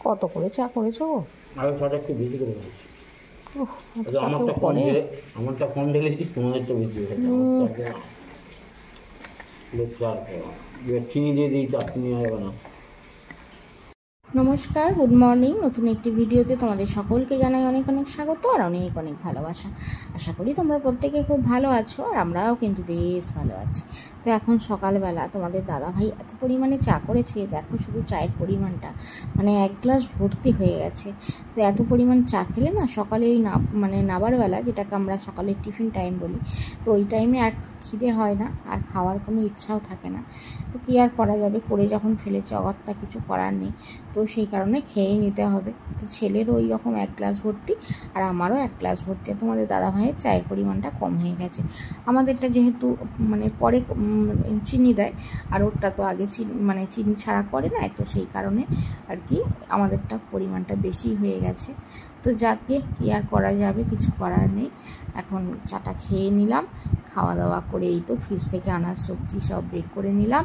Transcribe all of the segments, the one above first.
কত করে চা করেছো? আরো চাটা একটু বেশি করে করেছি। উফ, এত আচ্ছা, চা কেউ আমারটা কম করে? ঢেলে আমারটা কম ঢেলেছিস, তোমাদেরটা বেশি হয়েছে। আমারটা চা এবার চিনি দিয়ে দিই, চাটনি হবে না। নমস্কার, গুড মর্নিং। নতুন একটি ভিডিওতে তোমাদের সকলকে জানাই অনেক অনেক স্বাগত আর অনেক অনেক ভালোবাসা। আশা করি তোমরা প্রত্যেকে খুব ভালো আছো, আর আমরাও কিন্তু বেশ ভালো আছি। তো এখন সকালবেলা তোমাদের দাদাভাই এত পরিমাণে চা করেছে, দেখো শুধু চায়ের পরিমাণটা, মানে 1 গ্লাস ভর্তি হয়ে গেছে। তো এত পরিমাণ চা খেলে না সকালে ওই নাবার বেলা, যেটাকে আমরা সকালের টিফিন টাইম বলি, তো ওই টাইমে আর খিদে হয় না, আর খাওয়ার কোনো ইচ্ছাও থাকে না। তো কী আর করা যাবে, করে যখন ফেলেছে অগত্যা, কিছু করার নেই। তো সেই কারণে খেয়ে নিতে হবে। তো ছেলেরও ওই রকম 1 গ্লাস ভর্তি, আর আমারও 1 গ্লাস ভর্তি। তোমাদের দাদাভাইয়ের চায়ের পরিমাণটা কম হয়ে গেছে। আমাদেরটা যেহেতু মানে পরে চিনি দেয়, আর ওরটা তো আগে চিনি ছাড়া করে না, তো সেই কারণে আর কি আমাদেরটা পরিমাণটা বেশি হয়ে গেছে। তো যাকে কি আর করা যাবে, কিছু করার নেই। এখন চাটা খেয়ে নিলাম, খাওয়া দাওয়া করে এই তো ফ্রিজ থেকে আনার সবজি সব বের করে নিলাম,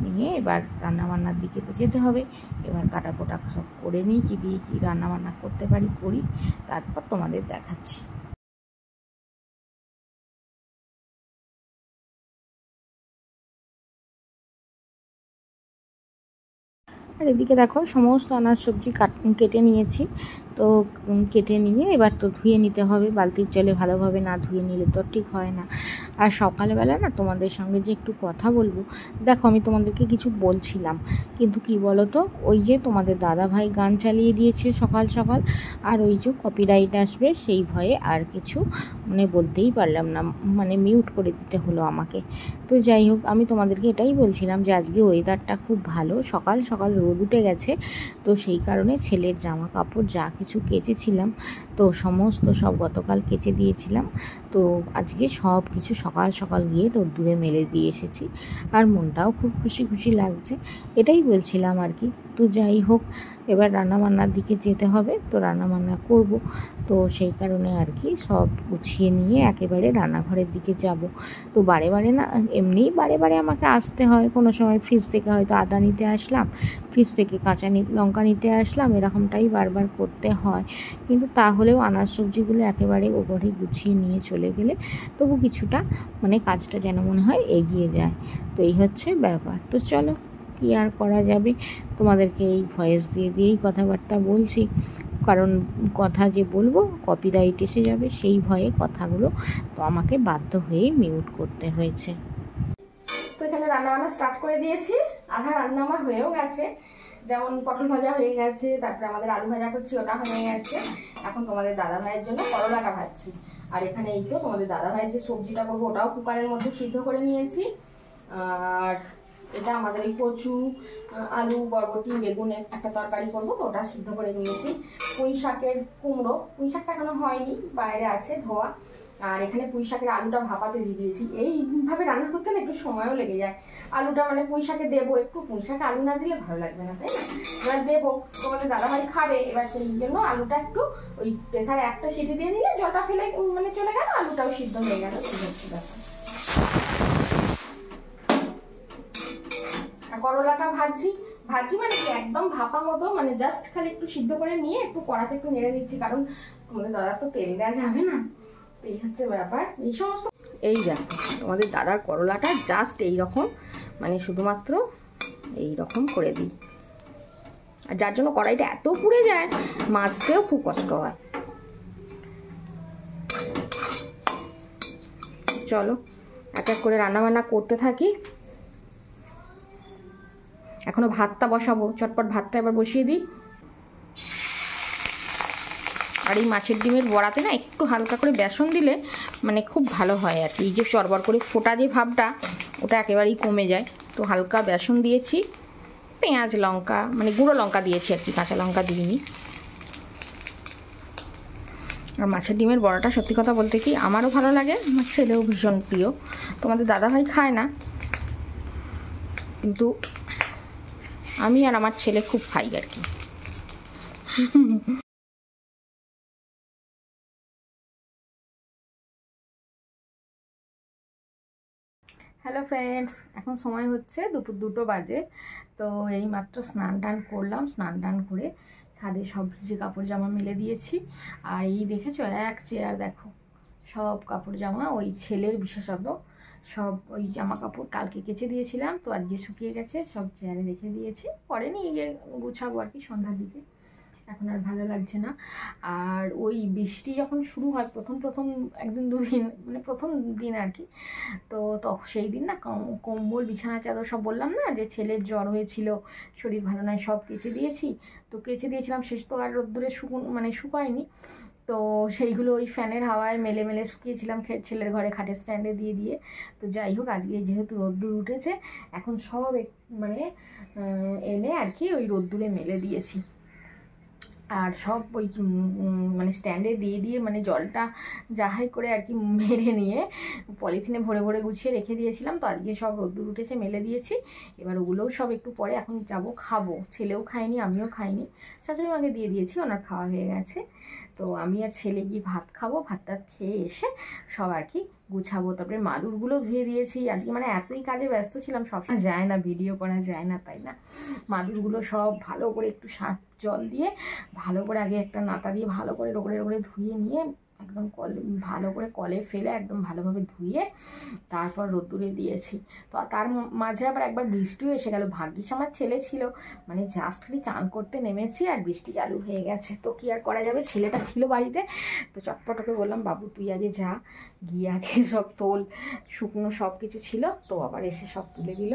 নিয়ে এবার রান্নাবান্নার দিকে তো যেতে হবে। এবার কাটাকোটা সব করে নিই, কী দিয়ে কী রান্নাবান্না করতে পারি করি, তারপর তোমাদের দেখাচ্ছি। আর এদিকে দেখো সমস্ত আনাজ সবজি কেটে নিয়েছি। তো কেটে নিয়ে এবার তো ধুয়ে নিতে হবে, বালতির জলে ভালোভাবে না ধুয়ে নিলে তো ঠিক হয় না। আর সকালবেলা না তোমাদের সঙ্গে যে একটু কথা বলবো, দেখো আমি তোমাদেরকে কিছু বলছিলাম, কিন্তু কি বলো তো, ওই যে তোমাদের দাদাভাই গান চালিয়ে দিয়েছে সকাল সকাল, আর ওই যে কপিরাইট আসবে সেই ভয়ে আর কিছু মানে বলতেই পারলাম না, মানে মিউট করে দিতে হলো আমাকে। তো যাই হোক, আমি তোমাদেরকে এটাই বলছিলাম যে আজকে ওয়েদারটা খুব ভালো, সকাল সকাল রোদ উঠে গেছে। তো সেই কারণে ছেলের জামা কাপড় যা কিছু কেচেছিলাম, তো সমস্ত সব গতকাল কেচে দিয়েছিলাম। তো আজকে সব কিছু সকাল সকাল গিয়ে রোদ্দুরে মেলে দিয়ে এসেছি, আর মনটাও খুব খুশি খুশি লাগছে, এটাই বলছিলাম আর কি। তো যাই হোক, এবার রান্নাবান্নার দিকে যেতে হবে, তো রান্নাবান্না করব। তো সেই কারণে আর কি সব গুছিয়ে নিয়ে একেবারে রান্নাঘরের দিকে যাব। তো বারে বারে না, এমনিই বারে বারে আমাকে আসতে হয়, কোনো সময় ফ্রিজ থেকে হয়তো আদা নিতে আসলাম, ফ্রিজ থেকে কাঁচা লঙ্কা নিতে আসলাম, এরকমটাই বারবার করতে হয়। কিন্তু তাহলেও আনাজ সবজিগুলো একেবারে ওপরে গুছিয়ে নিয়ে চলে গেলে তবু কিছুটা মানে কাজটা যেন মনে হয় এগিয়ে যায়। তো এই হচ্ছে ব্যাপার। তো চলো, কী আর করা যাবে, তোমাদেরকে এই ভয়েস দিয়েই কথাবার্তা বলছি, কারণ কথা যে বলবো কপিরাইট এসে যাবে সেই ভয়ে কথাগুলো তো আমাকে বাধ্য হয়েই মিউট করতে হয়েছে। তো এখানে রান্নাবান্না স্টার্ট করে দিয়েছি, আধা রান্না আমার হয়েও গেছে। যেমন পটল ভাজা হয়ে গেছে, তারপরে আমাদের আলু ভাজা করছি, ওটা হয়ে গেছে। এখন তোমাদের দাদা ভাইয়ের জন্য করলাটা ভাজছি। আর এখানে এই তো তোমাদের দাদা ভাইয়ের যে সবজিটা করবো ওটাও কুকারের মধ্যে সিদ্ধ করে নিয়েছি। আর এটা আমাদের এই কচু, আলু, বরবটি, বেগুনের একটা তরকারি করবো, তো ওটা সিদ্ধ করে নিয়েছি। পুঁই শাকের কুমড়ো, পুঁই শাকটা এখনো হয়নি, বাইরে আছে ধোয়া। আর এখানে পুঁই শাকের আলুটা ভাপাতে দিয়ে দিয়েছি। এইভাবে রান্না করতে না একটু সময়ও লেগে যায়। আলুটা মানে পুঁই শাকে দেবো, একটু পুঁই শাকে আলু না দিলে ভালো লাগবে না, তাই না? এবার দেবো, তোমাদের দাদাভাই খাবে, এবার সেই জন্য আলুটা একটু ওই প্রেসারে একটা সিটি দিয়ে দিলে জলটা ফেলে মানে চলে গেল, আলুটাও সিদ্ধ হয়ে গেল। আর করলাটা ভাজছি মানে কি একদম ভাপা মতো, মানে জাস্ট খালি একটু সিদ্ধ করে নিয়ে একটু কড়াতে একটু নেড়ে দিচ্ছি, কারণ তোমাদের দাদা তো তেল দেওয়া যাবে না। এই হচ্ছে ব্যাপার। এই সমস্ত এই দেখো তোমাদের দাদার করলাটা জাস্ট এইরকম, মানে শুধুমাত্র এইরকম করে দিই, আর যার জন্য কড়াইটা এত পুড়ে যায়, মাছতেও খুব কষ্ট হয়। চলো এক এক করে রান্নাবান্না করতে থাকি। এখনো ভাতটা বসাবো, চটপট ভাতটা এবার বসিয়ে দিই। আর এই মাছের ডিমের বড়াতে না একটু হালকা করে বেসন দিলে মানে খুব ভালো হয় আর কি, এই যে চড়বড় করে ফোটা যে ভাবটা, ওটা একেবারেই কমে যায়। তো হালকা বেসন দিয়েছি, পেঁয়াজ লঙ্কা মানে গুঁড়ো লঙ্কা দিয়েছি আর কি, কাঁচা লঙ্কা দিইনি। আর মাছের ডিমের বড়াটা সত্যি কথা বলতে কি আমারও ভালো লাগে, আমার ছেলেও ভীষণ প্রিয়। তোমাদের দাদাভাই খায় না, কিন্তু আমি আর আমার ছেলে খুব খাই আর কি। হ্যালো ফ্রেন্ডস, এখন সময় হচ্ছে দুপুর 2টো বাজে। তো এই মাত্র স্নান টান করলাম, স্নান টান করে ছাদে সব ভিজে কাপড় জামা মেলে দিয়েছি। আর এই দেখেছো এক চেয়ার, দেখো সব কাপড় জামা ওই ছেলের বিশেষত সব ওই জামা কাপড় কালকে কেচে দিয়েছিলাম, তো আজকে শুকিয়ে গেছে, সব চেয়ারে রেখে দিয়েছি। পরে নিয়ে গিয়ে গুছাবো আর কি সন্ধ্যার দিকে, এখন আর ভালো লাগছে না। আর ওই বৃষ্টি যখন শুরু হয় প্রথম প্রথম একদিন দুদিন, মানে প্রথম দিন আর কি, তো তখন সেই দিন না কম্বল বিছানা চাদর সব বললাম না যে ছেলের জ্বর হয়েছিল, শরীর ভালো নয়, সব কেচে দিয়েছি। তো কেচে দিয়েছিলাম, শেষ তো আর রোদ্দুরে শুকায়নি। তো সেইগুলো ওই ফ্যানের হাওয়ায় মেলে মেলে শুকিয়েছিলাম ছেলের ঘরে খাটের স্ট্যান্ডে দিয়ে দিয়ে। তো যাই হোক, আজকে যেহেতু রোদ্দুর উঠেছে, এখন সব মানে এনে আর কি ওই রোদ্দুরে মেলে দিয়েছি। আর সব ওই মানে স্ট্যান্ডে দিয়ে দিয়ে মানে জলটা যাহাই করে আর কি মেরে নিয়ে পলিথিনে ভরে ভরে গুছিয়ে রেখে দিয়েছিলাম। তো আজকে সব রোদ্দুর উঠেছে, মেলে দিয়েছি। এবার ওগুলোও সব একটু পরে এখন যাব খাবো। ছেলেও খায়নি, আমিও খাইনি, শাশুড়ি মাকে দিয়ে দিয়েছি, ওনার খাওয়া হয়ে গেছে। তো আমি আর ছেলে গিয়ে ভাত খাবো, ভাত টাত খেয়ে এসে সব আর কি গুছাবো। তারপরে মাদুরগুলো ধুয়ে দিয়েছি আজকে, মানে এতই কাজে ব্যস্ত ছিলাম, সবসময় যায় না, ভিডিও করা যায় না, তাই না। মাদুরগুলো সব ভালো করে একটু সার্ফ জল দিয়ে ভালো করে আগে একটা নাতা দিয়ে ভালো করে রগড়ে রগড়ে ধুয়ে নিয়ে একদম ভালো করে কলে ফেলে একদম ভালোভাবে ধুয়ে তারপর রোদ্দুরে দিয়েছি। তো তার মাঝে আবার একবার বৃষ্টিও এসে গেল। ভাগ্যিস আমার ছেলে ছিল, মানে জাস্ট খালি চান করতে নেমেছি আর বৃষ্টি চালু হয়ে গেছে। তো কি আর করা যাবে, ছেলেটা ছিল বাড়িতে, তো চটপট ওকে বললাম বাবু তুই আগে যা, গিয়ে আগে সব তোল, শুকনো সব কিছু ছিল, তো আবার এসে সব তুলে দিল।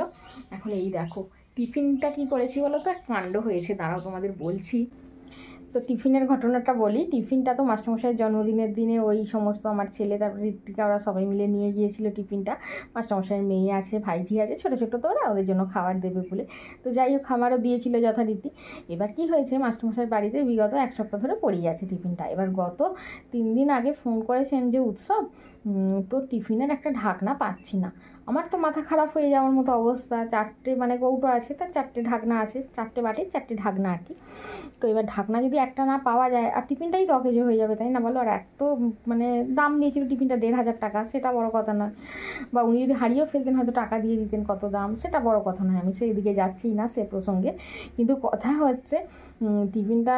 এখন এই দেখো টিফিনটা কি করেছি বলো তো, কাণ্ড হয়েছে, দাঁড়াও তোমাদের বলছি। তো টিফিনের ঘটনাটা বলি। টিফিনটা তো মাস্টারমশাইয়ের জন্মদিনের দিনে ওই সমস্ত আমার ছেলে তারপরে ঋত্বিকা ওরা সবাই মিলে নিয়ে গিয়েছিল টিফিনটা। মাস্টারমশাইয়ের মেয়ে আছে, ভাইঝি আছে, ছোটো ছোটো, তো ওরা ওদের জন্য খাবার দেবে বলে। তো যাই হোক খাবারও দিয়েছিল যথারীতি। এবার কি হয়েছে, মাস্টারমশাইয়ের বাড়িতে বিগত 1 সপ্তাহ ধরে পড়েই আছে টিফিনটা। এবার গত 3 দিন আগে ফোন করেছেন যে উৎসব, তো টিফিনের একটা ঢাকনা পাচ্ছি না। আমার তো মাথা খারাপ হয়ে যাওয়ার মতো অবস্থা। 4টে মানে কৌটো আছে, তার 4টে ঢাকনা আছে, 4টে বাটির 4টে ঢাকনা আর কি। তো এবার ঢাকনা যদি একটা না পাওয়া যায়, আর টিফিনটাই তো অকেজো হয়ে যাবে, তাই না বলো। আর এত মানে দাম নিয়েছিল টিফিনটা 1,500 টাকা, সেটা বড় কথা নয়। বা উনি যদি হারিয়েও ফেলতেন হয়তো টাকা দিয়ে দিতেন, কত দাম সেটা বড় কথা নয়, আমি সেই দিকে যাচ্ছি না সে প্রসঙ্গে। কিন্তু কথা হচ্ছে টিফিনটা,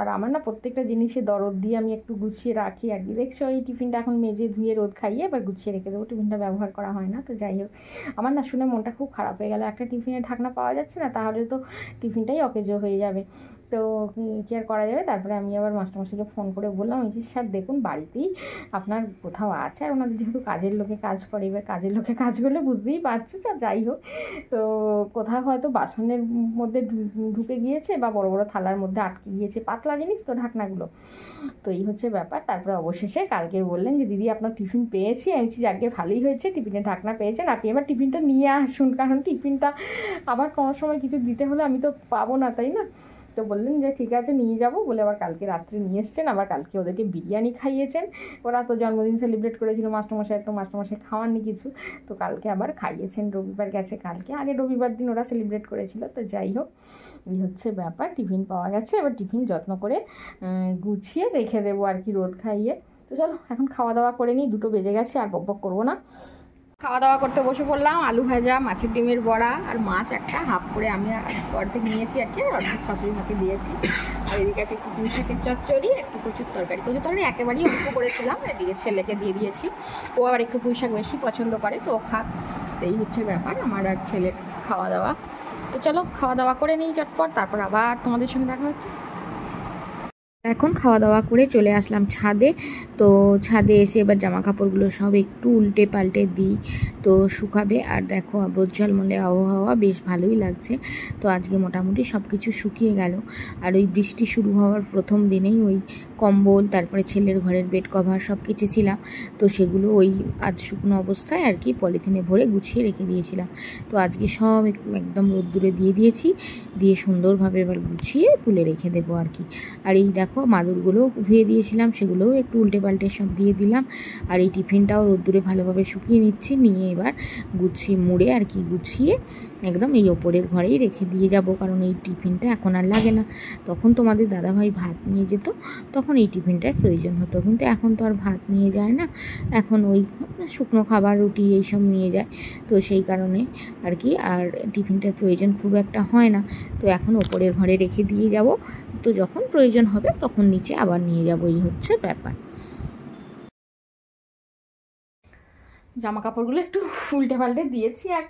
আর আমার না প্রত্যেকটা জিনিসে দরদ দিয়ে আমি একটু গুছিয়ে রাখি আর কি। দেখছো এই টিফিনটা এখন মেজে ধুয়ে রোদ খাইয়ে এবার গুছিয়ে রেখে দেবো, টিফিনটা ব্যবহার করা হয় না। তো যাই হোক, আমার না শুনে মনটা খুব খারাপ হয়ে গেল, একটা টিফিনের ঢাকনা পাওয়া যাচ্ছে না, তাহলে তো টিফিনটাই অকেজো হয়ে যাবে। তো কী আর করা যাবে। তারপরে আমি আবার মাস্টারমশাইকে ফোন করে বললাম, যে স্যার দেখুন বাড়িতেই আপনার কোথাও আছে, আর ওনাদের যেহেতু কাজের লোকে কাজ করে, এবার কাজের লোকে কাজ করলে বুঝতেই পারছো। যাই হোক, তো কোথাও হয়তো বাসনের মধ্যে ঢুকে গিয়েছে বা বড় বড় থালার মধ্যে আটকে গিয়েছে, পাতলা জিনিস তো ঢাকনাগুলো। তো এই হচ্ছে ব্যাপার। তারপরে অবশেষে কালকে বললেন যে দিদি আপনার টিফিন পেয়েছি। আমি বলছি যাকে ভালোই হয়েছে, টিফিনের ঢাকনা পেয়েছেন, আপনি এবার টিফিনটা নিয়ে আসুন, কারণ টিফিনটা আবার কোনো সময় কিছু দিতে হলে আমি তো পাবো না, তাই না। তো বললেন যে ঠিক আছে নিয়ে যাব বলে আবার কালকে রাত্রে নিয়ে এসছেন। আবার কালকে ওদেরকে বিরিয়ানি খাইয়েছেন, ওরা তো জন্মদিন সেলিব্রেট করেছিল মাস্টারমশাই, তো মাস্টারমশাই খাওয়াননি কিছু, তো কালকে আবার খাইয়েছেন। রবিবার গেছে কালকে, আগে রবিবার দিন ওরা সেলিব্রেট করেছিল। তো যাই হোক, এই হচ্ছে ব্যাপার। টিফিন পাওয়া গেছে, এবার টিফিন যত্ন করে গুছিয়ে রেখে দেবো আর কি, রোদ খাইয়ে। তো চলো এখন খাওয়া দাওয়া করে নিই, 2টো বেজে গেছে, আর বকবক করবো না। খাওয়া দাওয়া করতে বসে পড়লাম। আলু ভাজা, মাছের ডিমের বড়া, আর মাছ একটা হাফ করে আমি অর্ধেক নিয়েছি আর কি, অর্ধেক শাশুড়ি মাকে দিয়েছি। আর এদিকে আছে একটু পুঁই শাকের চচ্চড়ি, একটু কচুর তরকারি। কচুর তরকারি একেবারেই অল্প করেছিলাম, এদিকে ছেলেকে দিয়ে দিয়েছি, ও আবার একটু পুঁই শাক বেশি পছন্দ করে, তো ও খাক। এই হচ্ছে ব্যাপার আমার আর ছেলের খাওয়া দাওয়া। তো চলো খাওয়া দাওয়া করে নিই চটপট, তারপর আবার তোমাদের সঙ্গে দেখা হচ্ছে। এখন খাওয়া দাওয়া করে চলে আসলাম ছাদে। তো ছাদে এসে এবার জামা কাপড়গুলো সব একটু উল্টে পাল্টে দিই, তো শুকাবে। আর দেখো রোদ ঝলমলে আবহাওয়া, বেশ ভালোই লাগছে। তো আজকে মোটামুটি সব কিছু শুকিয়ে গেল। আর ওই বৃষ্টি শুরু হওয়ার প্রথম দিনেই ওই কম্বল, তারপরে ছেলের ঘরের বেড কভার সব কেচেছিলাম, তো সেগুলো ওই আজ শুকনো অবস্থায় আর কি পলিথিনে ভরে গুছিয়ে রেখে দিয়েছিলাম। তো আজকে সব একদম রোদ্দুরে দিয়ে দিয়েছি, দিয়ে সুন্দরভাবে এবার গুছিয়ে তুলে রেখে দেবো আর কি। আর এই দেখো দেখো মাদুরগুলোও ধুয়ে দিয়েছিলাম, সেগুলোও একটু উল্টে পাল্টে সব দিয়ে দিলাম। আর এই টিফিনটাও রোদ্দুরে ভালোভাবে শুকিয়ে নিচ্ছি, নিয়ে এবার মুড়ে আর কি গুছিয়ে একদম এই ওপরের ঘরেই রেখে দিয়ে যাব, কারণ এই টিফিনটা এখন আর লাগে না। তখন তোমাদের দাদাভাই ভাত নিয়ে যেত, তখন এই টিফিনটার প্রয়োজন হতো, কিন্তু এখন তো আর ভাত নিয়ে যায় না, এখন ওই শুকনো খাবার রুটি এইসব নিয়ে যায়। তো সেই কারণে আর কি আর টিফিনটার প্রয়োজন খুব একটা হয় না। তো এখন ওপরের ঘরে রেখে দিয়ে যাব, তো যখন প্রয়োজন হবে তখন নিচে আবার নিয়ে যাব, এই হচ্ছে ব্যাপার। জামা কাপড়গুলো একটু উল্টে পাল্টে দিয়েছি আর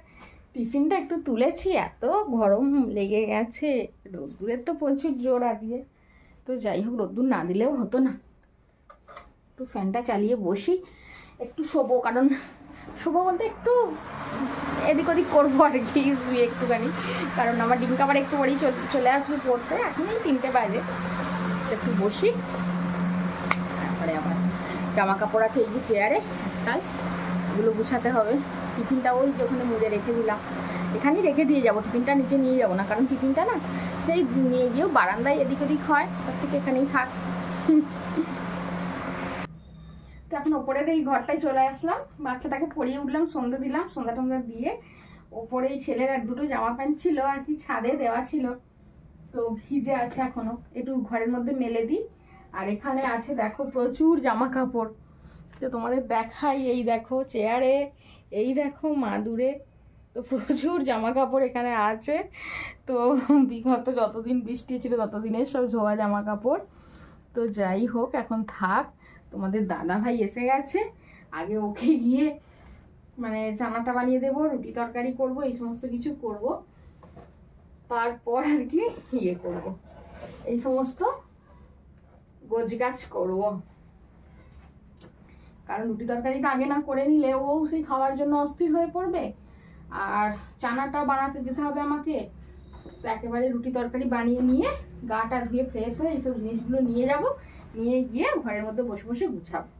টিফিনটা একটু তুলেছি, এত গরম লেগে গেছে, রোদ্দুরের তো প্রচুর জোর আজকে। তো যাই হোক, রোদ্দুর না দিলেও হতো না, একটু ফ্যানটা চালিয়ে বসি, একটু শোবো, কারণ শোবো বলতে একটু এদিক ওদিক করবো আর কি, শুয়ে একটুখানি, কারণ আমার ডিঙ্কা আবার একটু পরেই চলে আসবে পড়তে, এখনই 3টে বাজে। একটু বসি, তারপরে আবার জামা কাপড় আছে এই যে চেয়ারে তাই ওগুলো গুছাতে হবে। টিফিনটা ওই যে ওখানে মুড়ে রেখে দিলাম, এখানেই রেখে দিয়ে যাবো, টিফিনটা নিচে নিয়ে যাবো না, কারণ টিফিনটা না সেই নিয়ে গিয়েও বারান্দায় এদিক ওদিক হয়, তার থেকে এখানেই থাক। তো এখন ওপরের এই ঘরটায় চলে আসলাম, বাচ্চাটাকে পরিয়ে উঠলাম, সন্ধ্যে দিলাম, সন্ধ্যা টন্ধা দিয়ে ওপরে এই ছেলের আর দুটো জামা প্যান্ট ছিল আর কি ছাদে দেওয়া ছিল, তো ভিজে আছে এখনো, একটু ঘরের মধ্যে মেলে দিই। আর এখানে আছে দেখো প্রচুর জামা কাপড়, তো তোমাদের দেখাই, এই দেখো চেয়ারে, এই দেখো মাদুরে, তো প্রচুর জামা কাপড় এখানে আছে। তো বিগত যতদিন বৃষ্টি ছিল ততদিনের সব ধোয়া জামা কাপড়। তো যাই হোক, এখন থাক, তোমাদের দাদা ভাই এসে গেছে, আগে ওকে গিয়ে মানে চানাটা বানিয়ে দেবো, রুটি তরকারি করব, এই সমস্ত কিছু করব, তারপর আর কি ইয়ে করব, এই সমস্ত গোছগাছ করব, কারণ রুটি তরকারিটা আগে না করে নিলে ও সেই খাওয়ার জন্য অস্থির হয়ে পড়বে, আর চানাটা বানাতে যেতে হবে আমাকে। তো একেবারে রুটি তরকারি বানিয়ে নিয়ে গাটা ধুয়ে ফ্রেশ হয়ে এইসব জিনিসগুলো নিয়ে যাব, নিয়ে গিয়ে ঘরের মধ্যে বসে বসে গুছাবো।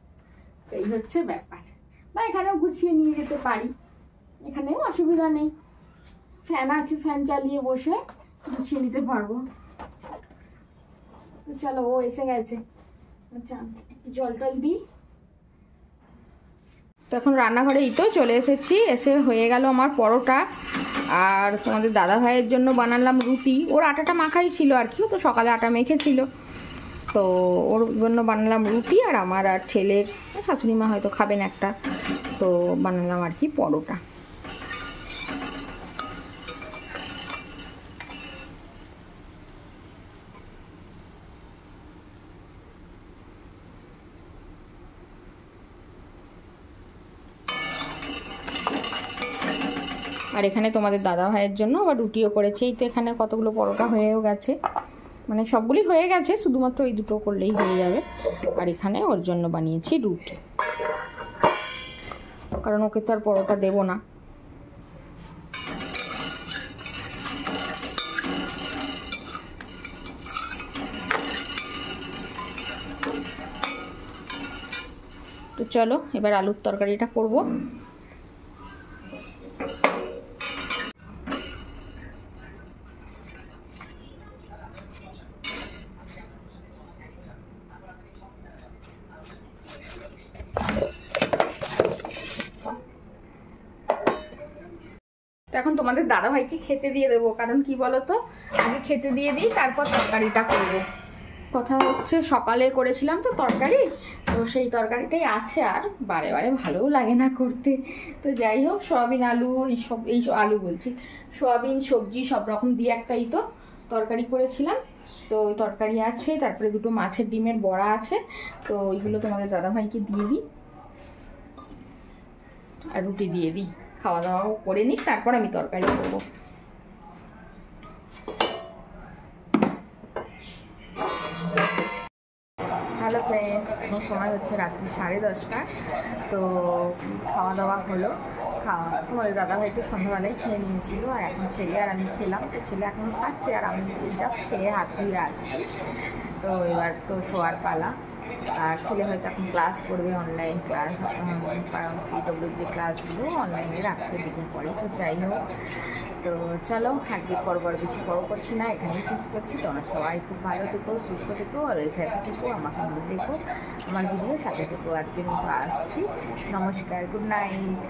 তো এই হচ্ছে ব্যাপার, বা এখানেও গুছিয়ে নিয়ে যেতে পারি, এখানেও অসুবিধা নেই, ফ্যান আছে, ফ্যান চালিয়ে বসে গুছিয়ে নিতে পারবো। চলো, ও এসে গেছে, আচ্ছা একটু জল টল দিই। তো এখন রান্নাঘরে এই তো চলে এসেছি, এসে হয়ে গেল আমার পরোটা, আর তোমাদের দাদা ভাইয়ের জন্য বানালাম রুটি, ওর আটাটা মাখাই ছিল আর কি, তো সকালে আটা মেখেছিল, তো ওর জন্য বানালাম রুটি, আর আমার আর ছেলের শাশুড়ি মা হয়তো খাবেন একটা, তো বানালাম আর কি পরোটা। আর এখানে তোমাদের দাদা ভাইয়ের জন্য আবার রুটিও করেছি, এই তো এখানে কতগুলো পরোটা হয়েও গেছে, মানে সবগুলি হয়ে গেছে, শুধুমাত্র এই দুটো করলেই হয়ে যাবে। আর এখানে ওর জন্য বানিয়েছি রুটি, কারণ ওকে তো আর পরোটা দেবো না। তো চলো এবার আলুর তরকারিটা করব। এখন তোমাদের দাদা ভাইকে খেতে দিয়ে দেবো, কারণ কি বলতো, আগে খেতে দিয়ে দিই তারপর তরকারিটা করবো। কথা হচ্ছে সকালে করেছিলাম তো তরকারি, তো সেই তরকারিটাই আছে, আর বারে বারে ভালোও লাগে না করতে। তো যাই হোক, সয়াবিন আলু এই আলু বলছি, সয়াবিন সবজি সব রকম দিয়ে একটাই তো তরকারি করেছিলাম, তো ওই তরকারি আছে, তারপরে দুটো মাছের ডিমের বড়া আছে, তো ওইগুলো তোমাদের দাদাভাইকে দিয়ে দিই, আর রুটি দিয়ে দিই, খাওয়া দাওয়াও করে নিই, তারপর আমি তরকারি করবো। হ্যালো ফ্রেন্ডস, এখন সময় হচ্ছে রাত্রি 10:30, তো খাওয়া দাওয়া হলো, তোমাদের দাদাভাই একটু সন্ধ্যাবেলায় খেয়ে নিয়েছিল, আর এখন ছেলে আর আমি খেলাম, তো ছেলে এখন খাচ্ছে আর আমি জাস্ট খেয়ে হাত ধুয়ে আসছি। তো এবার তো শোয়ার পালা, আর ছেলে হয়তো এখন ক্লাস করবে, অনলাইন ক্লাস, পিডব্লিউর যে ক্লাসগুলো অনলাইনে রাখতে দিকে পড়ে। তো যাই হোক, তো চলো আজকে পর্ব আর বেশি বড় করছি না, এখানেই শেষ করছি। তোমরা সবাই খুব ভালো থেকো, সুস্থ থেকো, আর ওই সাথে থেকো, আমাকে মনে দেখো, আমার ভিডিও সাথে থেকো। আজকের মতো আসছি, নমস্কার, গুড নাইট।